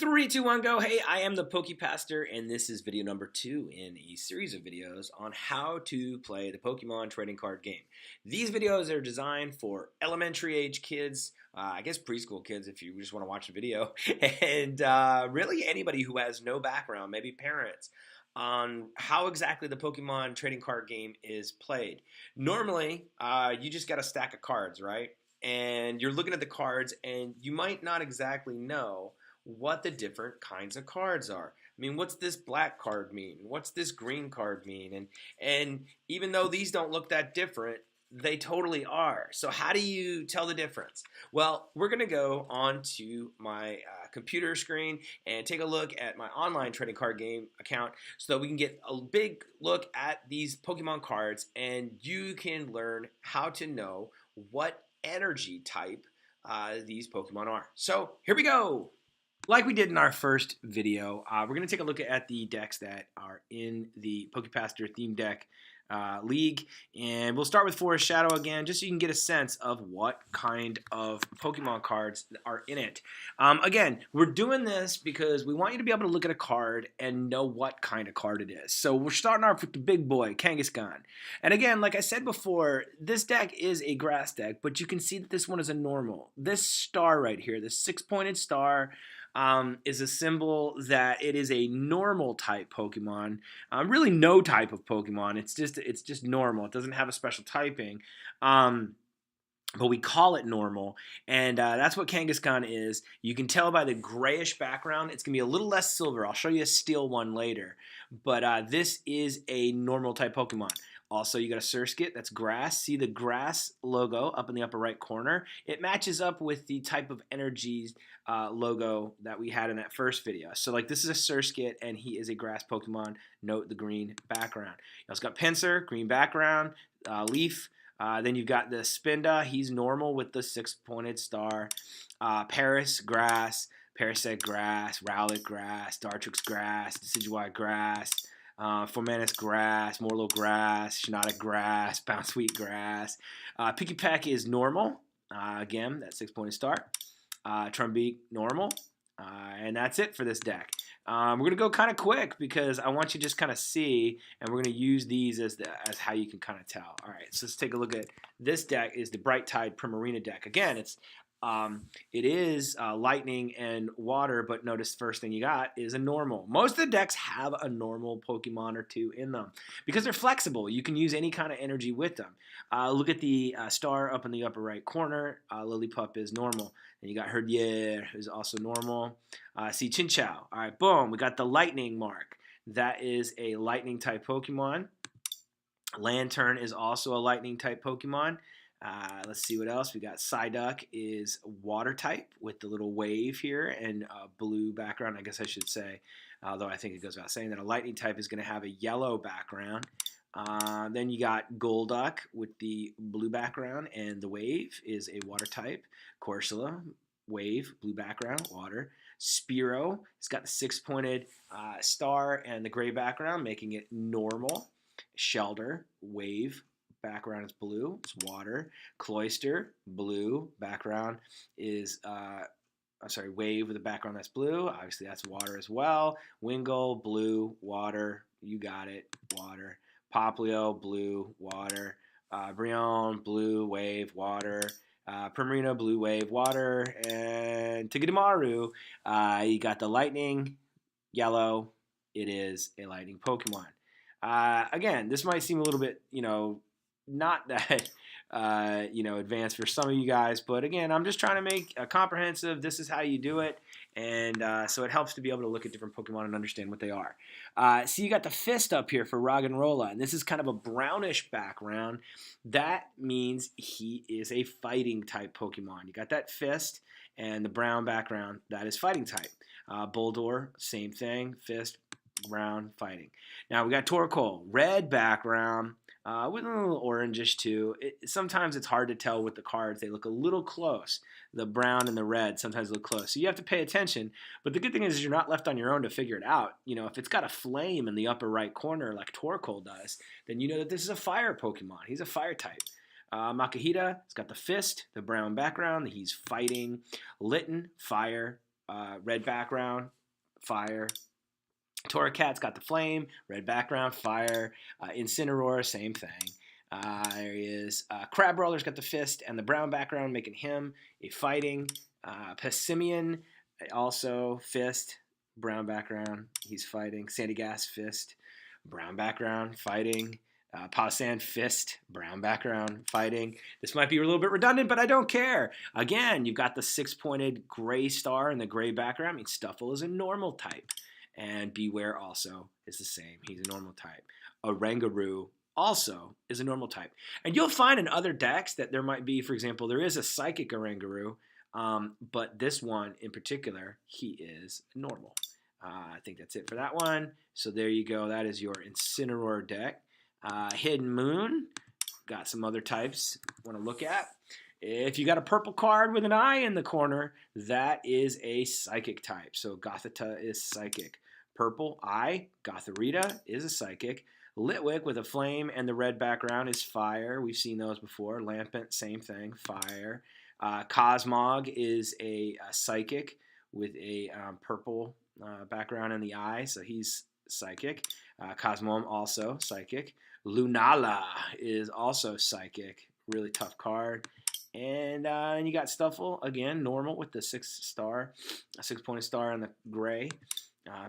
Three, two, one, go. Hey, I am the PokePastor, and this is video number 2 in a series of videos on how to play the Pokemon trading card game. These videos are designed for elementary age kids, I guess preschool kids if you just want to watch the video, and really anybody who has no background, maybe parents, on how exactly the Pokemon trading card game is played. Normally, you just got a stack of cards, right? And you're looking at the cards, and you might not exactly know what the different kinds of cards are. I mean, what's this black card mean? What's this green card mean? And even though these don't look that different, they totally are. So how do you tell the difference? Well, we're going to go onto my computer screen and take a look at my online trading card game account so that we can get a big look at these Pokemon cards and you can learn how to know what energy type these Pokemon are. So here we go. Like we did in our first video, we're going to take a look at the decks that are in the PokePastor theme deck league, and we'll start with Forest Shadow again, just so you can get a sense of what kind of Pokemon cards are in it. Again, we're doing this because we want you to be able to look at a card and know what kind of card it is. So we're starting off with the big boy, Kangaskhan. And again, like I said before, this deck is a grass deck, but you can see that this one is a normal. This star right here, this 6-pointed star, is a symbol that it is a normal type Pokemon. Really no type of Pokemon. It's just normal. It doesn't have a special typing. But we call it normal, and that's what Kangaskhan is. You can tell by the grayish background. It's going to be a little less silver. I'll show you a steel one later. But this is a normal type Pokemon. Also, you got a Surskit, that's grass. See the grass logo up in the upper right corner? It matches up with the type of energies logo that we had in that first video. So like this is a Surskit, and he is a grass Pokemon. Note the green background. You also got Pinsir, green background, Leaf. Then you've got the Spinda. He's normal with the 6-pointed star. Paris, grass. Parasect, grass. Rowlet, grass. Dartrix, grass. Decidueye, grass. Fomantis, grass. Morlo, grass. Shinada, grass. Bounsweet, grass. Pikipek is normal. Again, that 6-pointed star. Trumbeak, normal. And that's it for this deck. We're going to go kind of quick because I want you to just kind of see, and we're going to use these as how you can kind of tell. All right, so let's take a look at this deck. Is the Bright Tide Primarina deck. Again, it is lightning and water, but notice the first thing you got is a normal. Most of the decks have a normal Pokemon or two in them because they're flexible. You can use any kind of energy with them. Look at the star up in the upper right corner. Lillipup is normal. And you got Herdier, who's also normal. See Chinchou. All right, boom. We got the lightning mark. That is a lightning type Pokemon. Lantern is also a lightning type Pokemon. Let's see what else. We got Psyduck is water type with the little wave here and blue background, I guess I should say. Although I think it goes without saying that a lightning type is going to have a yellow background. Then you got Golduck with the blue background, and the wave is a water type. Corsola, wave, blue background, water. Spearow, it's got the 6-pointed star and the gray background, making it normal. Shelter, wave, background is blue, it's water. Cloyster, blue, background is wave with a background that's blue. Obviously, that's water as well. Wingull, blue, water. You got it, water. Poplio, blue, water. Brionne, blue, wave, water. Primarina, blue, wave, water. And Togedemaru, you got the lightning, yellow. It is a lightning Pokemon. Again, this might seem a little bit, not that advanced for some of you guys, but again, I'm just trying to make a comprehensive. This is how you do it, and so it helps to be able to look at different Pokemon and understand what they are. So you got the fist up here for Roggenrola, and this is kind of a brownish background. That means he is a fighting type Pokemon. You got that fist and the brown background. That is fighting type. Bulldor, same thing. Fist, brown, fighting. Now we got Torkoal, red background. With a little orangish too. Sometimes it's hard to tell with the cards. They look a little close. The brown and the red sometimes look close. So you have to pay attention. But the good thing is you're not left on your own to figure it out. If it's got a flame in the upper right corner like Torkoal does, then you know that this is a fire Pokemon. He's a fire type. Makahita, it's got the fist, the brown background. He's fighting. Litten, fire. red background, fire. Torracat's got the flame, red background, fire. Incineroar, same thing. There he is. Crabrawler's got the fist and the brown background, making him a fighting. Passimian, also fist, brown background, he's fighting. Sandygast, fist, brown background, fighting. Palossand, fist, brown background, fighting. This might be a little bit redundant, but I don't care. Again, you've got the 6-pointed gray star and the gray background. I mean, Stuffle is a normal type. And Beware also is the same. He's a normal type. Oranguru also is a normal type. And you'll find in other decks that there might be, for example, there is a Psychic Oranguru, but this one in particular, he is normal. I think that's it for that one. So there you go. That is your Incineroar deck. Hidden Moon, got some other types want to look at. If you got a purple card with an eye in the corner, that is a Psychic type. So Gothita is Psychic. Purple eye, Gothorita is a Psychic. Litwick with a flame and the red background is fire. We've seen those before. Lampent, same thing, fire. Cosmog is a Psychic with a purple background in the eye, so he's Psychic. Cosmom also Psychic. Lunala is also Psychic. Really tough card. And you got Stuffle, again, normal with the 6-pointed star and the gray.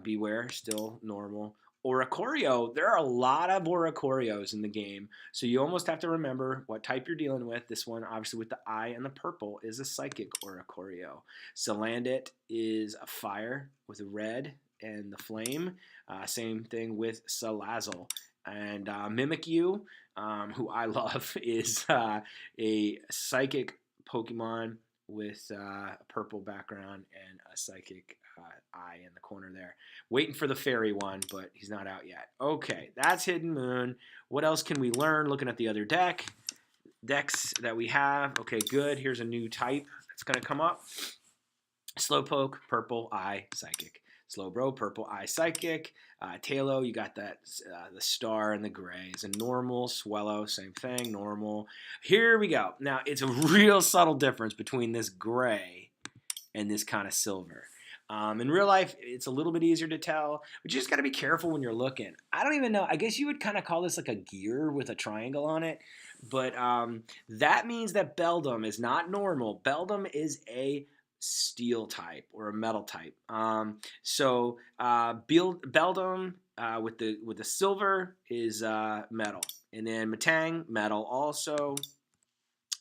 Beware, still normal. Oricorio, there are a lot of Oricorios in the game, so you almost have to remember what type you're dealing with. This one, obviously with the eye and the purple, is a Psychic Oricorio. Salandit is a fire with a red and the flame. Same thing with Salazzle. And Mimikyu, who I love, is a Psychic Pokemon with a purple background and a Psychic eye in the corner there. Waiting for the fairy one, but he's not out yet. Okay, that's Hidden Moon. What else can we learn looking at the other decks that we have? Okay, good. Here's a new type that's going to come up. Slowpoke, purple eye, Psychic. Slowbro, purple eye, Psychic. Tailo, you got that the star and the gray is a normal. Swellow, same thing, normal. Here we go. Now, it's a real subtle difference between this gray and this kind of silver. In real life, it's a little bit easier to tell, but you just got to be careful when you're looking. I don't even know. I guess you would kind of call this like a gear with a triangle on it, but that means that Beldum is not normal. Beldum is a steel type or a metal type. So Beldum with the silver is metal, and then Matang metal also.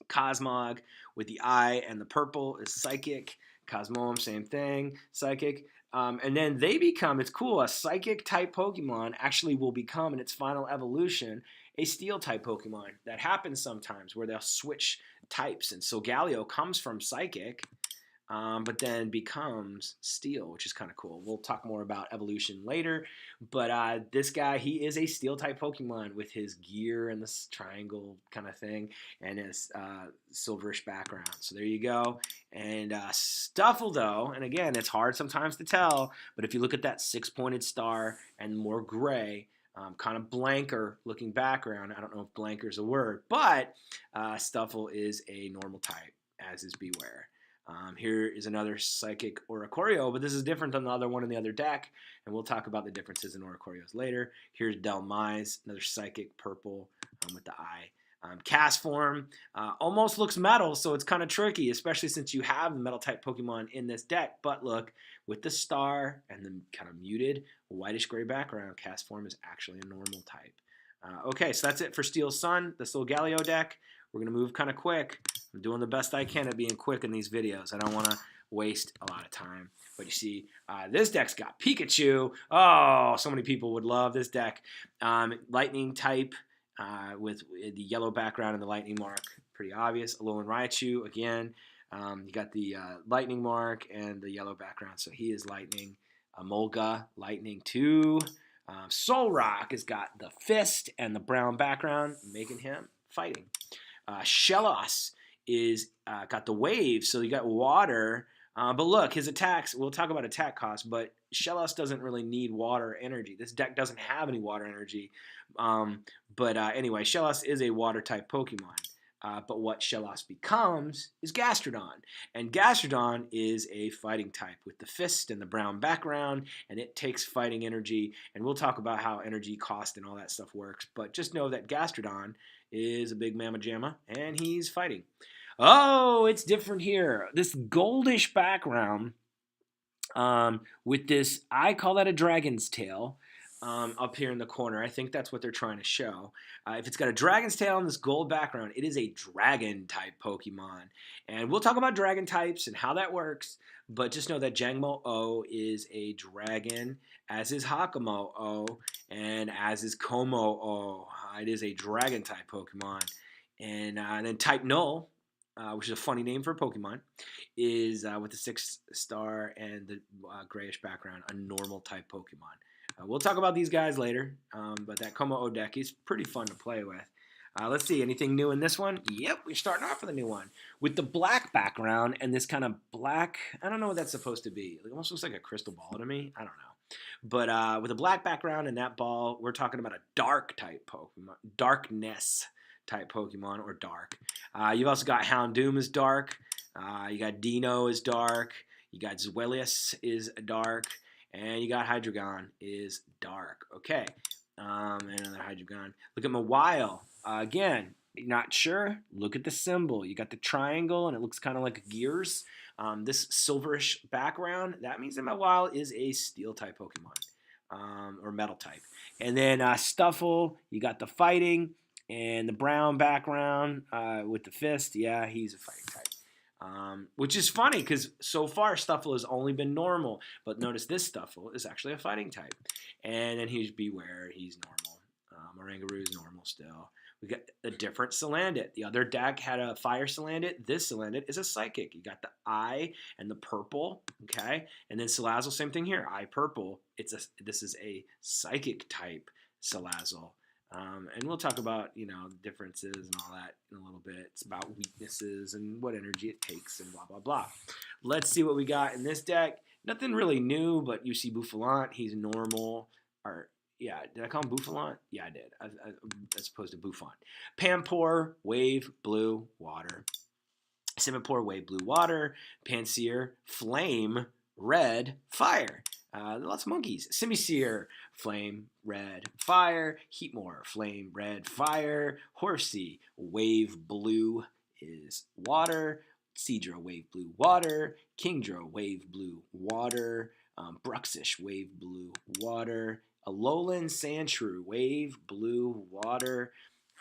Cosmog with the eye and the purple is Psychic. Cosmom, same thing, Psychic. And then they become, it's cool, a Psychic type Pokemon actually will become in its final evolution a Steel type Pokemon. That happens sometimes where they'll switch types. And so Galio comes from Psychic, but then becomes Steel, which is kind of cool. We'll talk more about evolution later, but this guy, he is a Steel type Pokemon with his gear and this triangle kind of thing and his silverish background. So there you go. And Stuffle, though, and again, it's hard sometimes to tell, but if you look at that 6-pointed star and more gray, kind of blanker looking background, I don't know if blanker is a word, but Stuffle is a normal type, as is Beware. Here is another Psychic Oricorio, but this is different than the other one in the other deck, and we'll talk about the differences in Oricorios later. Here's Delmise, another Psychic purple with the eye. Cast form almost looks metal, so it's kind of tricky, especially since you have the metal type Pokemon in this deck. But look, with the star and the kind of muted whitish gray background, cast form is actually a normal type. Okay, so that's it for Steel Sun, the Solgaleo deck. We're going to move kind of quick. I'm doing the best I can at being quick in these videos. I don't want to waste a lot of time. But you see, this deck's got Pikachu. Oh, so many people would love this deck. Lightning type with the yellow background and the lightning mark. Pretty obvious. Alolan Raichu, again. You got the lightning mark and the yellow background. So he is lightning. Molga, lightning too. Solrock has got the fist and the brown background, making him fighting. Shellos is got the waves, so you got water. But look, his attacks, we'll talk about attack cost, but Shellos doesn't really need water energy. This deck doesn't have any water energy. But anyway, Shellos is a water-type Pokemon. But what Shellos becomes is Gastrodon. And Gastrodon is a fighting type with the fist and the brown background, and it takes fighting energy. And we'll talk about how energy cost and all that stuff works. But just know that Gastrodon is a big mamma jamma, and he's fighting. Oh, it's different here. This goldish background with this, I call that a dragon's tail. Up here in the corner. I think that's what they're trying to show. If it's got a dragon's tail and this gold background, it is a dragon type Pokemon. And we'll talk about dragon types and how that works, but just know that Jangmo-O is a dragon, as is Hakamo-O, and as is Como-O. It is a dragon type Pokemon. And then type Null, which is a funny name for a Pokemon, is with the 6-star and the grayish background, a normal type Pokemon. We'll talk about these guys later, but that Como-O deck is pretty fun to play with. Let's see, anything new in this one? Yep, we're starting off with a new one. With the black background and this kind of black, I don't know what that's supposed to be. It almost looks like a crystal ball to me. I don't know. But with a black background and that ball, we're talking about a dark type Pokemon, darkness type Pokemon, or dark. You've also got Houndoom is dark. You got Dino is dark. You got Zweilous is dark. And you got Hydreigon is dark. Okay. Another Hydreigon. Look at Mawile. Again, not sure? Look at the symbol. You got the triangle, and it looks kind of like gears. This silverish background, that means that Mawile is a steel type Pokemon, or metal type. And then Stuffle, you got the fighting, and the brown background with the fist. Yeah, he's a fighting type. Which is funny because so far Stuffle has only been normal, but notice this Stuffle is actually a fighting type. And then he's Beware, he's normal. Oranguru is normal still. We got a different Salandit. The other deck had a fire Salandit. This Salandit is a psychic. You got the eye and the purple, okay? And then Salazzle, same thing here. Eye purple. This is a psychic type Salazzle. And we'll talk about, differences and all that in a little bit. It's about weaknesses and what energy it takes and blah, blah, blah. Let's see what we got in this deck. Nothing really new, but you see Bouffalant. He's normal. Did I call him Bouffalant? Yeah, I did, as opposed to Bouffant. Pampor, Wave, Blue, Water. Simipour, Wave, Blue, Water. Pansear, Flame, Red, Fire. Lots of monkeys. Simisear, Flame, Red, Fire. Heatmore, Flame, Red, Fire. Horsey, Wave, Blue is Water. Seadra, Wave, Blue, Water. Kingdra, Wave, Blue, Water. Bruxish, Wave, Blue, Water. Alolan Sandshrew, Wave, Blue, Water.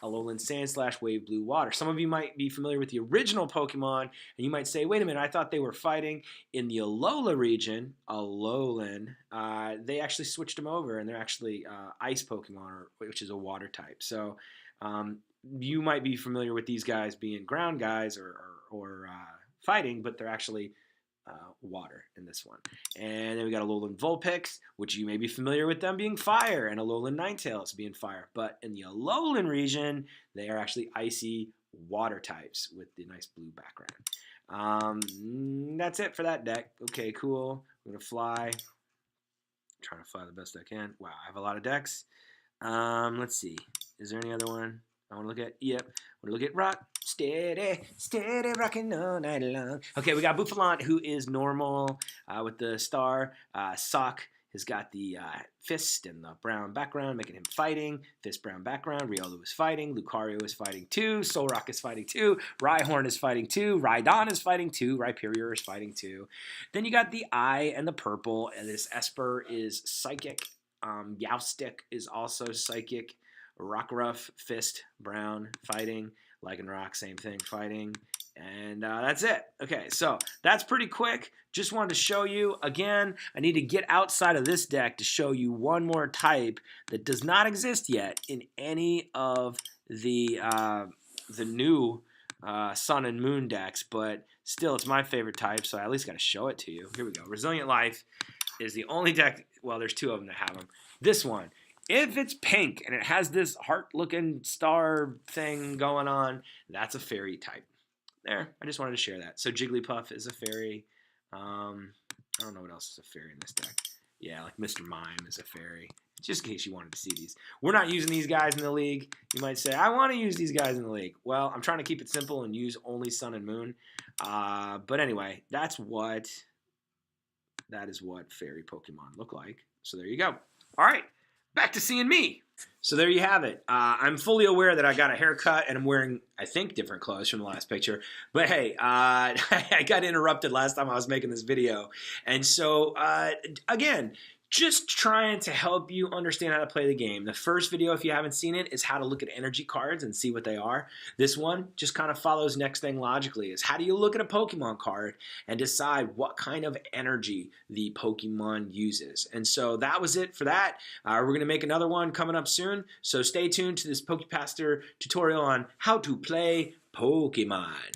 Alolan Sand / Wave Blue Water. Some of you might be familiar with the original Pokemon, and you might say, wait a minute, I thought they were fighting in the Alola region. Alolan, they actually switched them over, and they're actually ice Pokemon, which is a water type. So you might be familiar with these guys being ground guys or fighting, but they're actually water in this one. And then we got Alolan Vulpix, which you may be familiar with them being fire, and Alolan Ninetales being fire. But in the Alolan region, they are actually icy water types with the nice blue background. That's it for that deck. Okay, cool. I'm going to fly. I'm trying to fly the best I can. Wow, I have a lot of decks. Let's see. Is there any other one I want to look at? Yep. I want to look at Rock. Steady, steady, rocking all night long. Okay, we got Bouffalant, who is normal with the star. Sock has got the fist and the brown background, making him fighting. Fist, brown background. Riolu is fighting. Lucario is fighting too. Solrock is fighting too. Rhyhorn is fighting too. Rhydon is fighting too. Rhyperior is fighting too. Then you got the eye and the purple, and this Esper is psychic. Youstic is also psychic. Rockruff, fist, brown, fighting. Lycanroc, same thing, fighting. And that's it. Okay, so that's pretty quick. Just wanted to show you. Again, I need to get outside of this deck to show you one more type that does not exist yet in any of the new Sun and Moon decks. But still, it's my favorite type, so I at least got to show it to you. Here we go. Resilient Life is the only deck. Well, there's two of them that have them. This one. If it's pink and it has this heart-looking star thing going on, that's a fairy type. There, I just wanted to share that. So Jigglypuff is a fairy. I don't know what else is a fairy in this deck. Yeah, like Mr. Mime is a fairy. Just in case you wanted to see these. We're not using these guys in the league. You might say, I want to use these guys in the league. Well, I'm trying to keep it simple and use only Sun and Moon. But anyway, that is what fairy Pokemon look like. So there you go. All right, back to seeing me. So there you have it. I'm fully aware that I got a haircut and I'm wearing, I think, different clothes from the last picture. But hey, I got interrupted last time I was making this video. And so, again, just trying to help you understand how to play the game. The first video, if you haven't seen it, is how to look at energy cards and see what they are. This one just kind of follows next thing logically, is how do you look at a Pokemon card and decide what kind of energy the Pokemon uses. And so that was it for that. We're going to make another one coming up soon. So stay tuned to this PokePastor tutorial on how to play Pokemon.